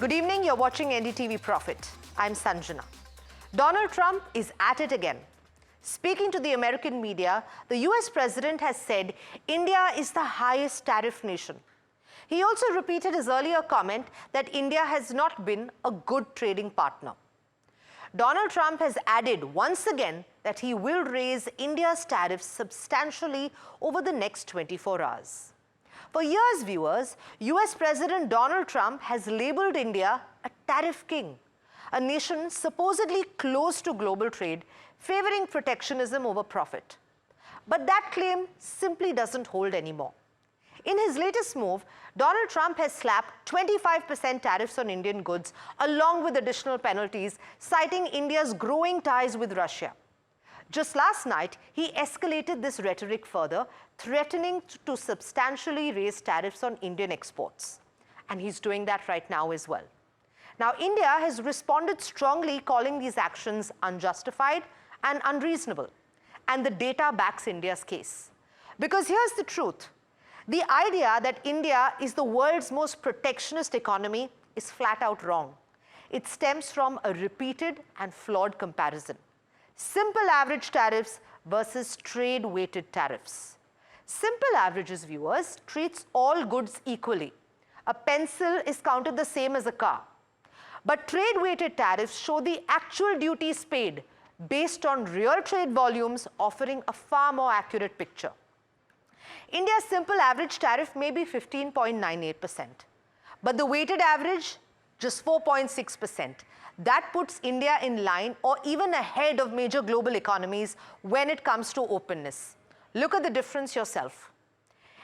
Good evening, you're watching NDTV Profit. I'm Sanjana. Donald Trump is at it again. Speaking to the American media, the US president has said India is the highest tariff nation. He also repeated his earlier comment that India has not been a good trading partner. Donald Trump has added once again that he will raise India's tariffs substantially over the next 24 hours. For years, viewers, US President Donald Trump has labeled India a tariff king, a nation supposedly close to global trade, favoring protectionism over profit. But that claim simply doesn't hold anymore. In his latest move, Donald Trump has slapped 25% tariffs on Indian goods, along with additional penalties, citing India's growing ties with Russia. Just last night, he escalated this rhetoric further, threatening to substantially raise tariffs on Indian exports. And he's doing that right now as well. Now, India has responded strongly, calling these actions unjustified and unreasonable. And the data backs India's case. Because here's the truth. The idea that India is the world's most protectionist economy is flat out wrong. It stems from a repeated and flawed comparison. Simple average tariffs versus trade-weighted tariffs. Simple averages, viewers, treats all goods equally. A pencil is counted the same as a car. But trade-weighted tariffs show the actual duties paid based on real trade volumes, offering a far more accurate picture. India's simple average tariff may be 15.98%, but the weighted average, just 4.6%. That puts India in line or even ahead of major global economies when it comes to openness. Look at the difference yourself.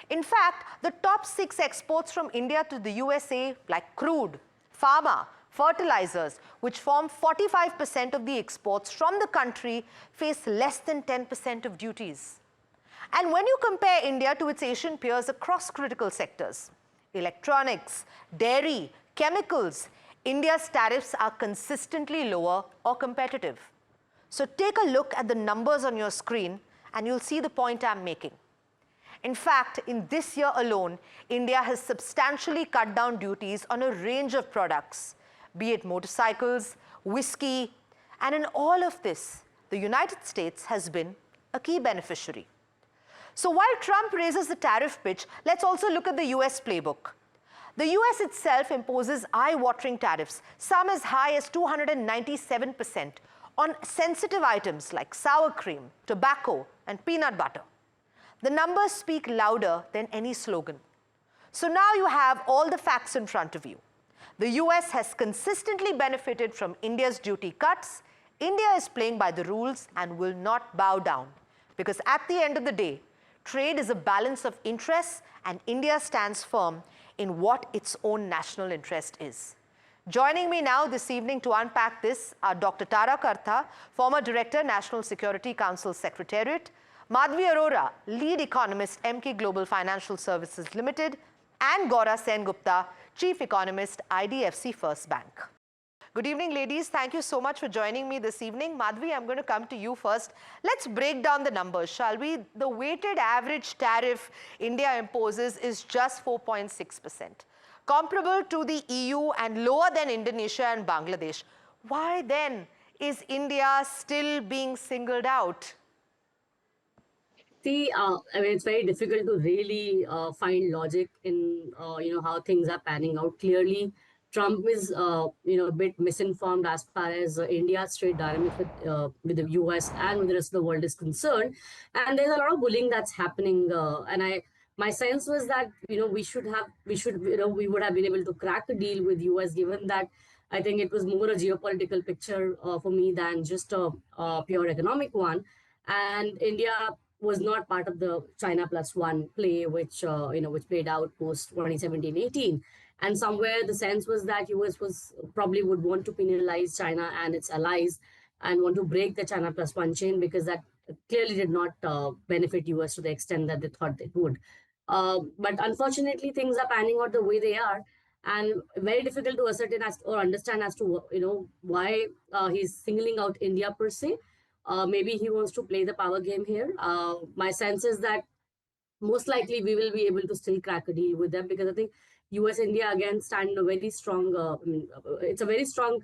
In fact, the top 6 exports from India to the USA, like crude, pharma, fertilizers, which form 45% of the exports from the country, face less than 10% of duties. And when you compare India to its Asian peers across critical sectors, electronics, dairy, chemicals, India's tariffs are consistently lower or competitive. So take a look at the numbers on your screen and you'll see the point I'm making. In fact, in this year alone, India has substantially cut down duties on a range of products, be it motorcycles, whiskey, and in all of this, the United States has been a key beneficiary. So while Trump raises the tariff pitch, let's also look at the US playbook. The US itself imposes eye-watering tariffs, some as high as 297%, on sensitive items like sour cream, tobacco, and peanut butter. The numbers speak louder than any slogan. So now you have all the facts in front of you. The US has consistently benefited from India's duty cuts. India is playing by the rules and will not bow down. Because at the end of the day, trade is a balance of interests, and India stands firm in what its own national interest is. Joining me now this evening to unpack this are Dr. Tara Kartha, former Director, National Security Council Secretariat, Madhvi Arora, Lead Economist, Emkay Global Financial Services Limited, and Gaura Sen-Gupta, Chief Economist, IDFC First Bank. Good evening, ladies. Thank you so much for joining me this evening. Madhvi, I'm going to come to you first. Let's break down the numbers, shall we? The weighted average tariff India imposes is just 4.6%, comparable to the EU and lower than Indonesia and Bangladesh. Why then is India still being singled out? See, I mean, it's very difficult to really find logic in, how things are panning out. Clearly, Trump is, a bit misinformed as far as India's trade dynamics with the US and with the rest of the world is concerned. And there's a lot of bullying that's happening. My sense was that, we would have been able to crack a deal with US, given that I think it was more a geopolitical picture for me than just a pure economic one. And India was not part of the China plus one play, which played out post 2017-18. And somewhere the sense was that US was probably would want to penalize China and its allies and want to break the China plus one chain, because that clearly did not benefit US to the extent that they thought it would. But unfortunately, things are panning out the way they are, and very difficult to ascertain or understand as to why he's singling out India per se. Maybe he wants to play the power game here. My sense is that most likely we will be able to still crack a deal with them, because I think US India again stand a very strong, it's a very strong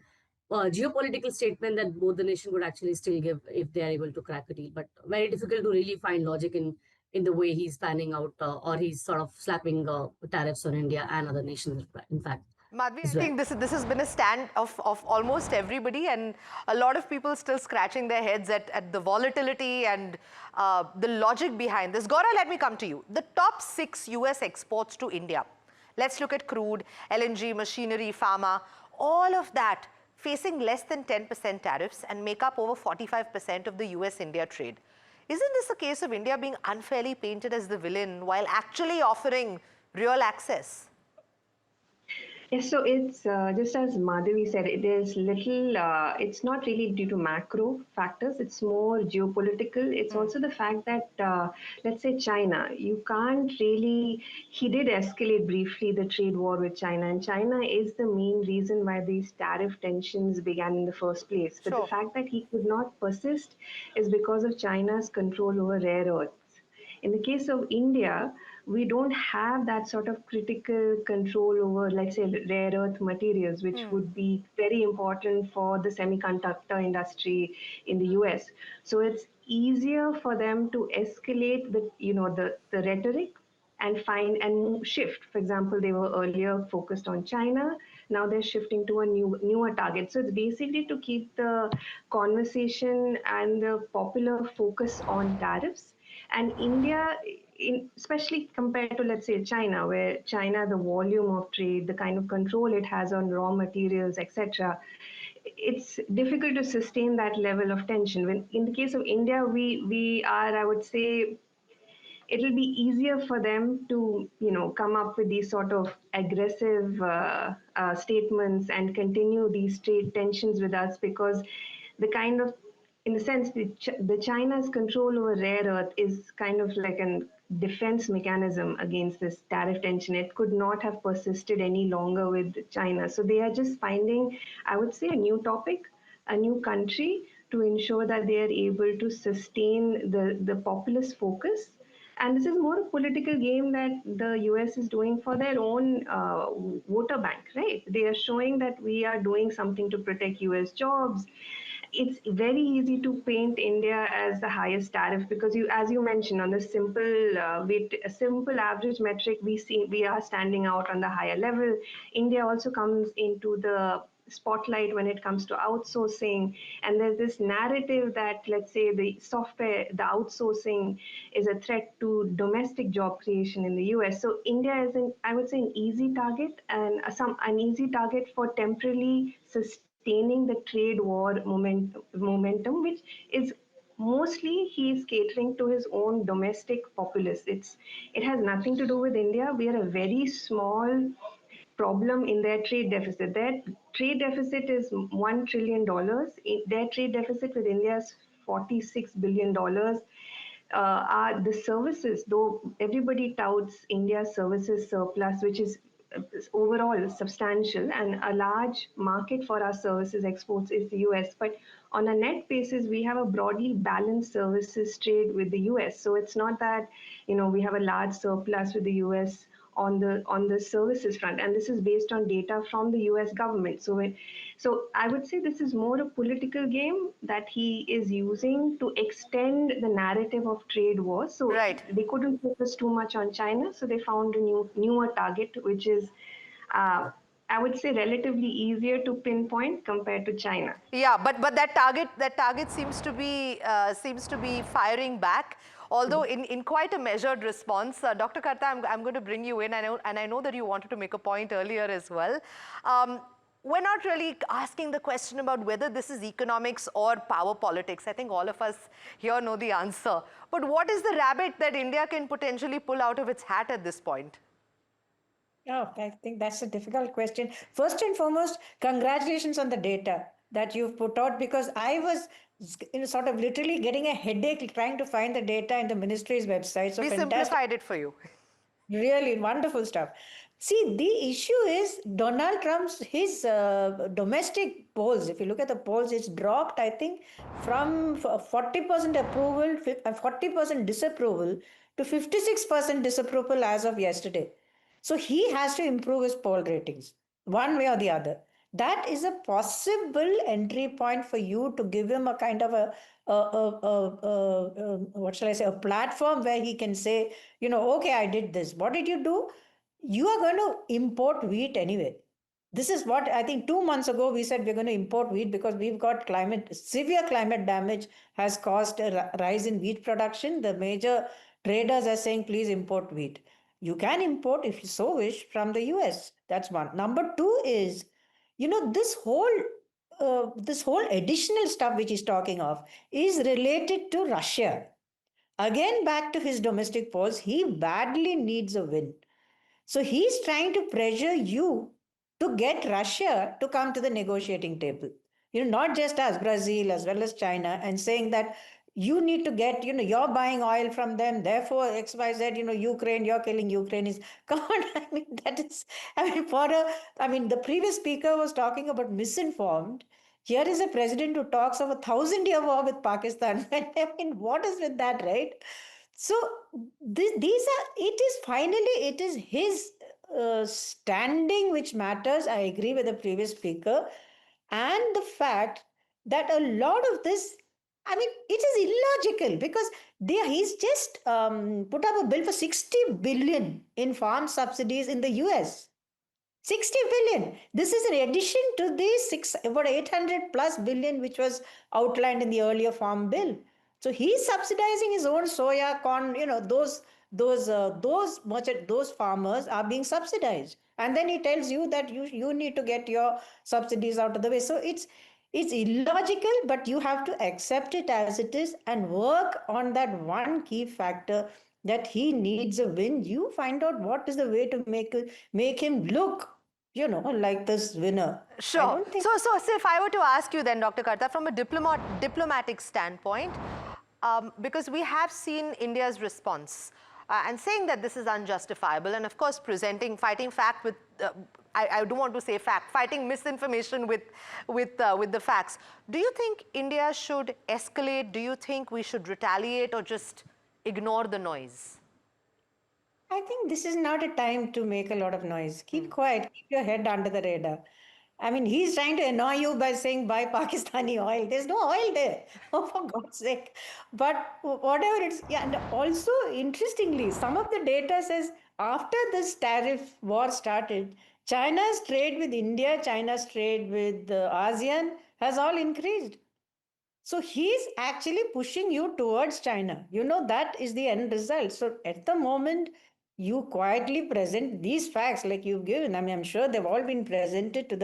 geopolitical statement that both the nation would actually still give if they are able to crack a deal. But very difficult to really find logic in the way he's panning out, or he's sort of slapping tariffs on India and other nations, in fact, Madhvi, I as well. think this has been a stand of almost everybody, and a lot of people still scratching their heads at the volatility and the logic behind this. Gaura, let me come to you. The top 6 US exports to India. Let's look at crude, LNG, machinery, pharma, all of that facing less than 10% tariffs and make up over 45% of the US-India trade. Isn't this a case of India being unfairly painted as the villain while actually offering real access? Yes, so it's just as Madhavi said, it is little, it's not really due to macro factors, it's more geopolitical. It's also the fact that, let's say China, you can't really, he did escalate briefly the trade war with China, and China is the main reason why these tariff tensions began in the first place. But the fact that he could not persist is because of China's control over rare earths. In the case of India, we don't have that sort of critical control over, let's say, rare earth materials, which would be very important for the semiconductor industry in the US. So it's easier for them to escalate the rhetoric and find and shift. For example, they were earlier focused on China. Now they're shifting to a newer target. So it's basically to keep the conversation and the popular focus on tariffs. And India, especially compared to, let's say, China, where China, the volume of trade, the kind of control it has on raw materials, etc., it's difficult to sustain that level of tension. When in the case of India, we are, I would say, it'll be easier for them to come up with these sort of aggressive statements and continue these trade tensions with us, because the kind of, in the sense, the China's control over rare earth is kind of like a defense mechanism against this tariff tension. It could not have persisted any longer with China. So they are just finding, I would say, a new topic, a new country, to ensure that they are able to sustain the populist focus. And this is more a political game that the US is doing for their own voter bank, right? They are showing that we are doing something to protect US jobs. It's very easy to paint India as the highest tariff because, as you mentioned, on the a simple average metric, we are standing out on the higher level. India also comes into the spotlight when it comes to outsourcing, and there's this narrative that, let's say, the outsourcing is a threat to domestic job creation in the US. So India is I would say, an easy target, and an easy target for temporarily sustaining the trade war momentum, which is mostly he is catering to his own domestic populace. It has nothing to do with India. We are a very small problem in their trade deficit. Their trade deficit is $1 trillion. Their trade deficit with India is $46 billion. Are the services, though everybody touts India's services surplus, which is overall substantial, and a large market for our services exports is the US. But on a net basis, we have a broadly balanced services trade with the US. So it's not that we have a large surplus with the US on the services front, and this is based on data from the US government. So I would say this is more a political game that he is using to extend the narrative of trade wars. So they couldn't focus too much on China, so they found a newer target, which is I would say relatively easier to pinpoint compared to China. Yeah, but that target seems to be firing back. Although in quite a measured response. Dr. Karta, I'm going to bring you in, and I know that you wanted to make a point earlier as well. We're not really asking the question about whether this is economics or power politics. I think all of us here know the answer. But what is the rabbit that India can potentially pull out of its hat at this point? Oh, I think that's a difficult question. First and foremost, congratulations on the data that you've put out, because I was sort of literally getting a headache trying to find the data in the ministry's website. So we simplified it for you. Really wonderful stuff. See, the issue is Donald Trump's domestic polls. If you look at the polls, it's dropped, I think, from 40% approval, 40% disapproval to 56% disapproval as of yesterday. So he has to improve his poll ratings one way or the other. That is a possible entry point for you to give him a kind of what shall I say, a platform where he can say, okay, I did this. What did you do? You are going to import wheat anyway. This is what I think 2 months ago we said we're going to import wheat because we've got severe climate damage has caused a rise in wheat production. The major traders are saying, please import wheat. You can import, if you so wish, from the US. That's one. Number two is, this whole additional stuff which he's talking of is related to Russia. Again, back to his domestic polls, he badly needs a win. So he's trying to pressure you to get Russia to come to the negotiating table. Not just us, Brazil as well as China, and saying that you need to get, you're buying oil from them, therefore XYZ, Ukraine, you're killing Ukraine is come on. The previous speaker was talking about misinformed. Here is a president who talks of 1,000-year war with Pakistan. What is with that, right? So it is his standing which matters. I agree with the previous speaker. And the fact that a lot of this, it is illogical because he's just put up a bill for 60 billion in farm subsidies in the US. 60 billion. This is in addition to the about 800 plus billion which was outlined in the earlier farm bill. So he's subsidizing his own soya, corn, those farmers are being subsidized. And then he tells you that you need to get your subsidies out of the way. So it's illogical, but you have to accept it as it is and work on that one key factor that he needs a win. You find out what is the way to make him look, like this winner. I Sure. don't think. So if I were to ask you then, Dr. Karta, from a diplomatic standpoint, because we have seen India's response and saying that this is unjustifiable, and of course fighting fact with, I don't want to say fact, fighting misinformation with the facts. Do you think India should escalate? Do you think we should retaliate or just ignore the noise? I think this is not a time to make a lot of noise. Keep quiet, keep your head under the radar. He's trying to annoy you by saying buy Pakistani oil. There's no oil there. Oh, for God's sake. But whatever it's, yeah, and also interestingly, some of the data says after this tariff war started, China's trade with India, China's trade with ASEAN has all increased. So he's actually pushing you towards China. That is the end result. So at the moment, you quietly present these facts like you've given. I'm sure they've all been presented to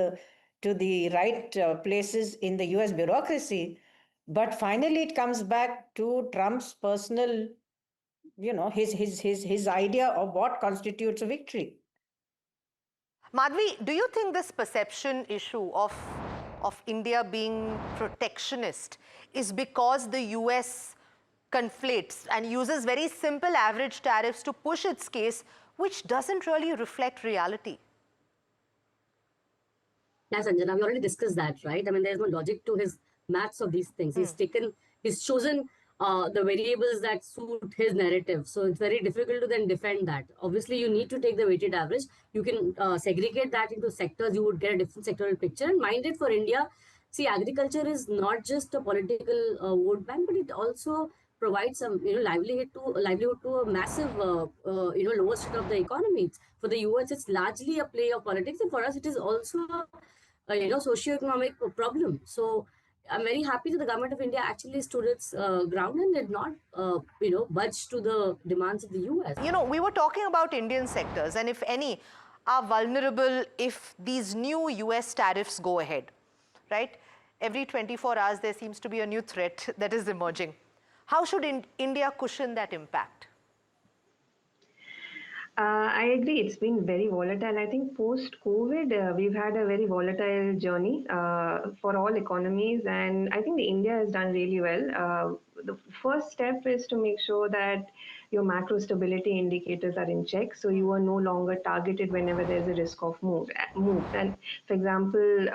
the right places in the US bureaucracy. But finally, it comes back to Trump's personal, his idea of what constitutes a victory. Madhvi, do you think this perception issue of India being protectionist is because the US conflates and uses very simple average tariffs to push its case, which doesn't really reflect reality? Yeah, Sanjana, we already discussed that, right? There's no logic to his maths of these things. He's chosen the variables that suit his narrative. So it's very difficult to then defend that. Obviously, you need to take the weighted average. You can segregate that into sectors. You would get a different sectoral picture. And mind it, for India, see, agriculture is not just a political vote bank, but it also provides some livelihood to a massive lower state of the economy. For the US, it's largely a play of politics, and for us, it is also socio-economic problem. So I'm very happy that the government of India actually stood its ground and did not, budge to the demands of the US. We were talking about Indian sectors, and if any, are vulnerable if these new US tariffs go ahead, right? Every 24 hours, there seems to be a new threat that is emerging. How should India cushion that impact? I agree. It's been very volatile. I think post-COVID, we've had a very volatile journey for all economies, and I think the India has done really well. The first step is to make sure that your macro stability indicators are in check, so you are no longer targeted whenever there's a risk of moves. And for example,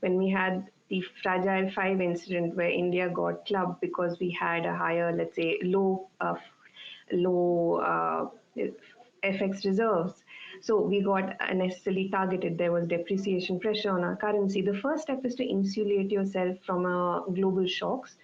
when we had the Fragile Five incident where India got clubbed because we had a higher, let's say, low FX reserves. So we got unnecessarily targeted. There was depreciation pressure on our currency. The first step is to insulate yourself from global shocks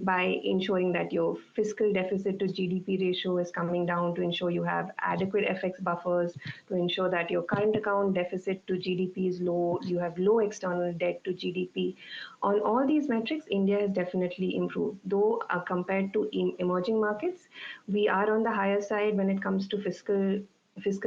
by ensuring that your fiscal deficit to GDP ratio is coming down, to ensure you have adequate FX buffers, to ensure that your current account deficit to GDP is low, you have low external debt to GDP. On all these metrics, India has definitely improved. Though compared to emerging markets, we are on the higher side when it comes to fiscal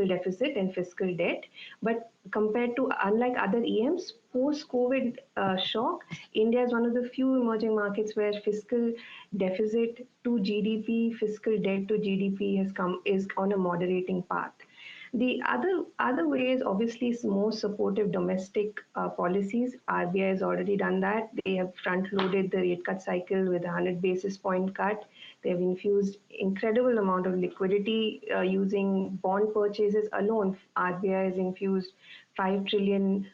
deficit and fiscal debt. But compared to, unlike other EMs, post-COVID shock, India is one of the few emerging markets where fiscal deficit to GDP, fiscal debt to GDP is on a moderating path. The other way is obviously more supportive domestic policies. RBI has already done that. They have front-loaded the rate cut cycle with a 100 basis point cut. They have infused incredible amount of liquidity using bond purchases alone. RBI has infused 5 trillion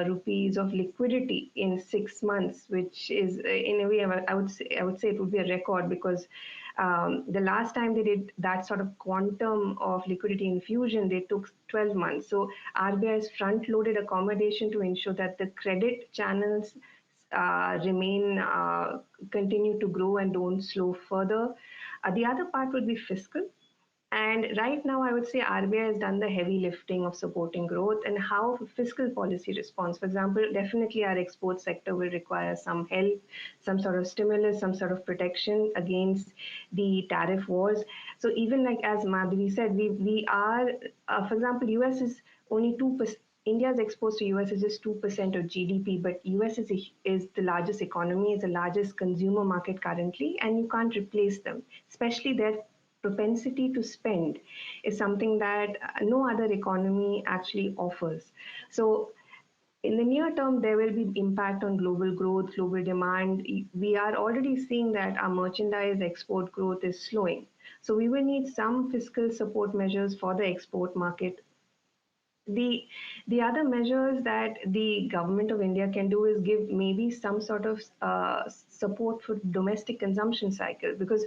rupees of liquidity in 6 months, which is in a way I would say it would be a record, because the last time they did that sort of quantum of liquidity infusion, they took 12 months. So RBI has front-loaded accommodation to ensure that the credit channels continue to grow and don't slow further. The other part would be fiscal. And right now, I would say RBI has done the heavy lifting of supporting growth, and how fiscal policy responds. For example, definitely our export sector will require some help, some sort of stimulus, some sort of protection against the tariff wars. So even like as Madhavi said, we are, for example, US is only 2%. India's exports to US is just 2% of GDP, but US is the largest economy, is the largest consumer market currently, and you can't replace them, especially their propensity to spend is something that no other economy actually offers. So in the near term, there will be impact on global growth, global demand. We are already seeing that our merchandise export growth is slowing. So we will need some fiscal support measures for the export market. The other measures that the government of India can do is give maybe some sort of support for domestic consumption cycle, because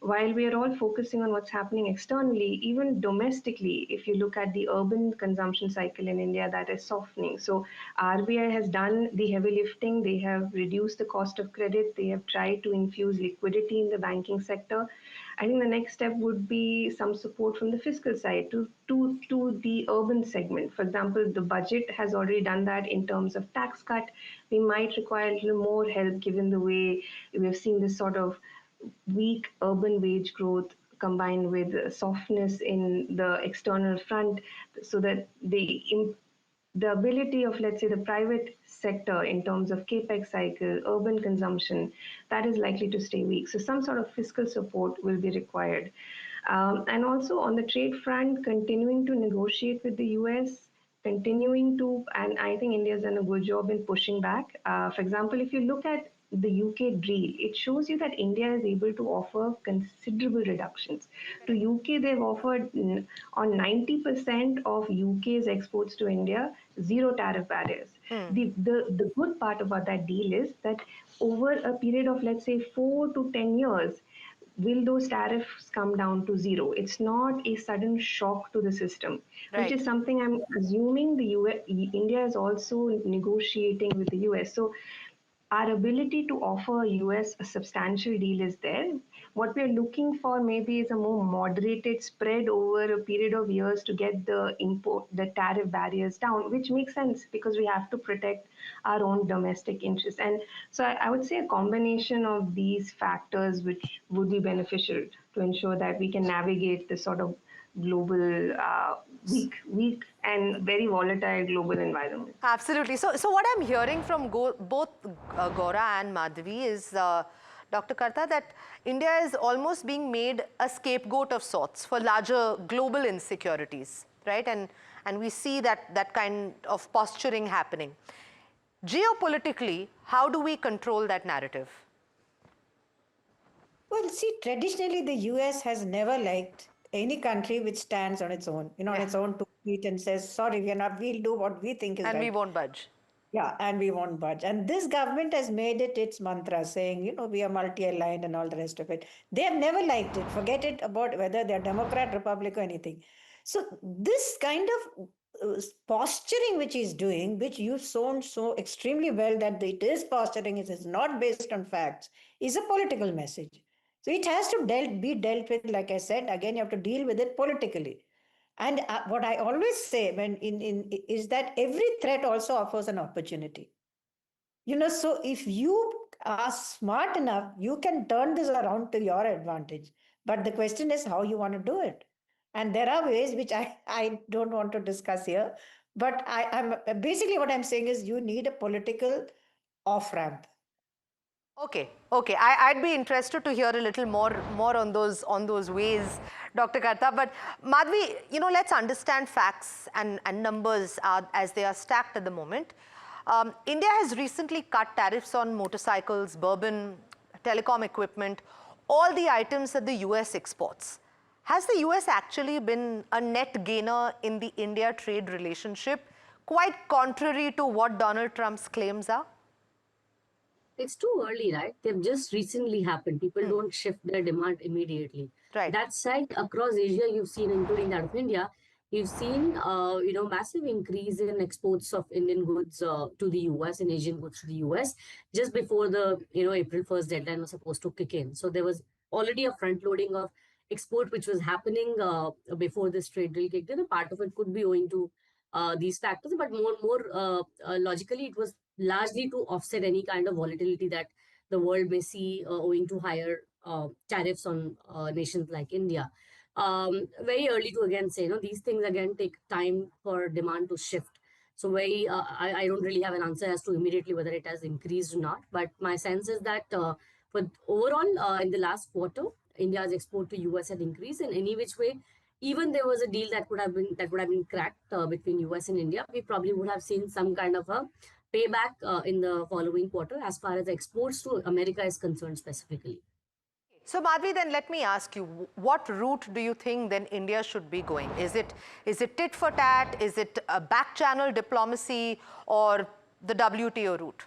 while we are all focusing on what's happening externally, even domestically, if you look at the urban consumption cycle in India, that is softening. So RBI has done the heavy lifting. They have reduced the cost of credit. They have tried to infuse liquidity in the banking sector. I think the next step would be some support from the fiscal side to the urban segment. For example, the budget has already done that in terms of tax cut. We might require a little more help given the way we've seen this sort of weak urban wage growth combined with softness in the external front, so that the ability of, let's say, the private sector in terms of capex cycle, urban consumption, that is likely to stay weak. So some sort of fiscal support will be required. And also on the trade front, continuing to negotiate with the US, and I think India's done a good job in pushing back. For example, if you look at the UK deal, it shows you that India is able to offer considerable reductions. To UK, they've offered on 90% of UK's exports to India, zero tariff barriers. The good part about that deal is that over a period of, let's say, 4 to 10 years, will those tariffs come down to zero? It's not a sudden shock to the system, which is something I'm assuming India is also negotiating with the US. So our ability to offer US a substantial deal is there. What we're looking for maybe is a more moderated spread over a period of years to get the tariff barriers down, which makes sense because we have to protect our own domestic interests. And so I would say a combination of these factors which would be beneficial to ensure that we can navigate this sort of global weak and very volatile global environment. Absolutely. So what I'm hearing from both Gaura and Madhavi is, Dr. Karta, that India is almost being made a scapegoat of sorts for larger global insecurities, right? And we see that kind of posturing happening. Geopolitically, how do we control that narrative? Well, see, traditionally, the US has never liked any country which stands on its own, on its own 2 feet and says, sorry, we'll do what we think is right. And we won't budge. Yeah, and we won't budge. And this government has made it its mantra, saying, we are multi-aligned and all the rest of it. They have never liked it. Forget it about whether they're Democrat, Republic, or anything. So this kind of posturing which he's doing, which you've shown so extremely well that it is posturing, it is not based on facts, is a political message. So it has to be dealt with, like I said, again, you have to deal with it politically. And what I always say is that every threat also offers an opportunity. So if you are smart enough, you can turn this around to your advantage. But the question is how you want to do it. And there are ways which I don't want to discuss here. But I'm basically what I'm saying is you need a political off ramp. Okay, okay. I'd be interested to hear a little more on those ways, Dr. Karta. But Madhvi, let's understand facts and numbers as they are stacked at the moment. India has recently cut tariffs on motorcycles, bourbon, telecom equipment, all the items that the US exports. Has the US actually been a net gainer in the India trade relationship, quite contrary to what Donald Trump's claims are? It's too early, right? They've just recently happened. People don't shift their demand immediately. Right. That said, across Asia, you've seen, including that of India, you've seen, massive increase in exports of Indian goods to the US and Asian goods to the US just before the, April 1st deadline was supposed to kick in. So there was already a front loading of export which was happening before this trade deal kicked in. A part of it could be owing to these factors, but more logically, it was largely to offset any kind of volatility that the world may see owing to higher tariffs on nations like India. Very early to again say, these things again take time for demand to shift. So I don't really have an answer as to immediately whether it has increased or not. But my sense is that for overall in the last quarter, India's export to US had increased in any which way. Even there was a deal that would have been cracked between US and India, we probably would have seen some kind of a payback in the following quarter as far as exports to America is concerned specifically. So Madhvi, then let me ask you, what route do you think then India should be going? Is it tit for tat? Is it a back channel diplomacy or the WTO route?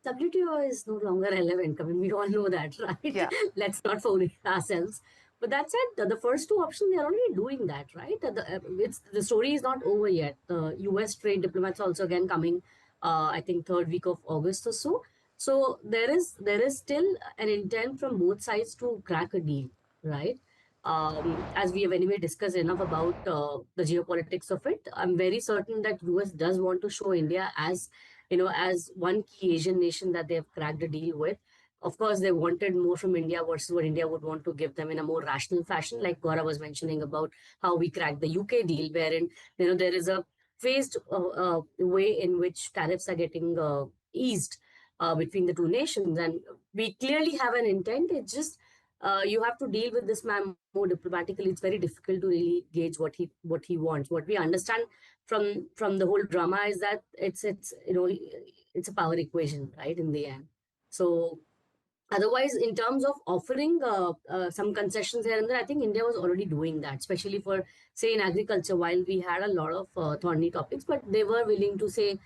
WTO is no longer relevant. I mean, we all know that, right? Yeah. Let's not fool ourselves. But that said, the first two options, they're already doing that, right? The story is not over yet. The US trade diplomats also again coming, I think, third week of August or so. So there is still an intent from both sides to crack a deal, right? As we have anyway discussed enough about the geopolitics of it, I'm very certain that US does want to show India as as one key Asian nation that they have cracked a deal with. Of course, they wanted more from India versus what India would want to give them in a more rational fashion, like Gaurav was mentioning about how we cracked the UK deal, wherein there is a phased way in which tariffs are getting eased between the two nations, and we clearly have an intent. It's just you have to deal with this man more diplomatically. It's very difficult to really gauge what he wants. What we understand from the whole drama is that it's a power equation, right, in the end. So otherwise, in terms of offering some concessions here and there, I think India was already doing that, especially for, say, in agriculture, while we had a lot of thorny topics, but they were willing to say,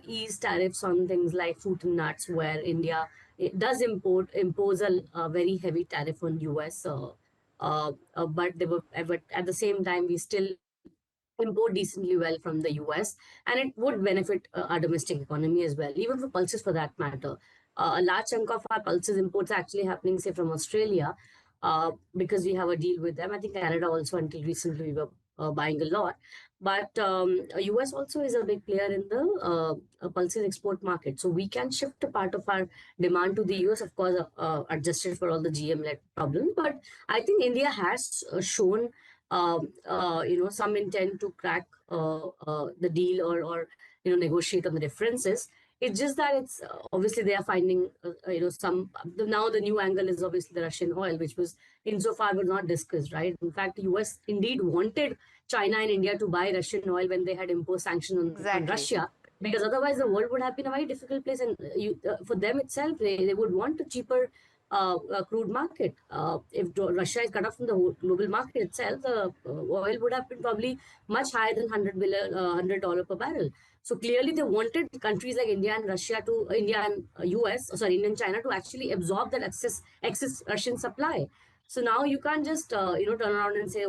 ease tariffs on things like fruit and nuts, where India it does impose a very heavy tariff on US. But at the same time, we still import decently well from the US, and it would benefit our domestic economy as well, even for pulses for that matter. A large chunk of our pulses imports are actually happening, say, from Australia, because we have a deal with them. I think Canada also, until recently, we were buying a lot. But US also is a big player in the pulses export market. So we can shift a part of our demand to the US, of course, adjusted for all the GM-led problems. But I think India has shown some intent to crack the deal or negotiate on the differences. It's just that it's obviously they are finding now the new angle is obviously the Russian oil, which was insofar was not discussed, right? In fact, the US indeed wanted China and India to buy Russian oil when they had imposed sanctions on Russia, because otherwise the world would have been a very difficult place, and for them itself they would want a cheaper crude market. If Russia is cut off from the global market itself, the oil would have been probably much higher than $100 per barrel. So clearly, they wanted countries like India and India and China to actually absorb that excess Russian supply. So now you can't just turn around and say,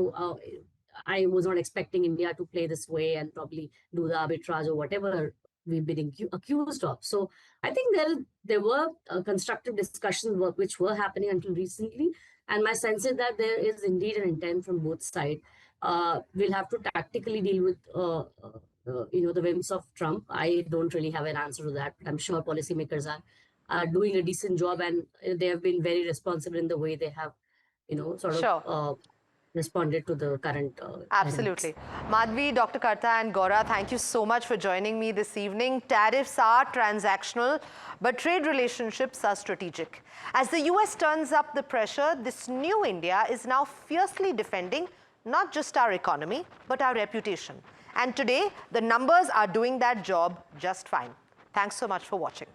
I was not expecting India to play this way and probably do the arbitrage or whatever we've been accused of. So I think there were constructive discussions which were happening until recently. And my sense is that there is indeed an intent from both sides. We'll have to tactically deal with the whims of Trump. I don't really have an answer to that. I'm sure policymakers are doing a decent job, and they have been very responsible in the way they have, responded to the current Absolutely. Madhvi, Dr. Karta and Gaura, thank you so much for joining me this evening. Tariffs are transactional, but trade relationships are strategic. As the US turns up the pressure, this new India is now fiercely defending not just our economy, but our reputation. And today, the numbers are doing that job just fine. Thanks so much for watching.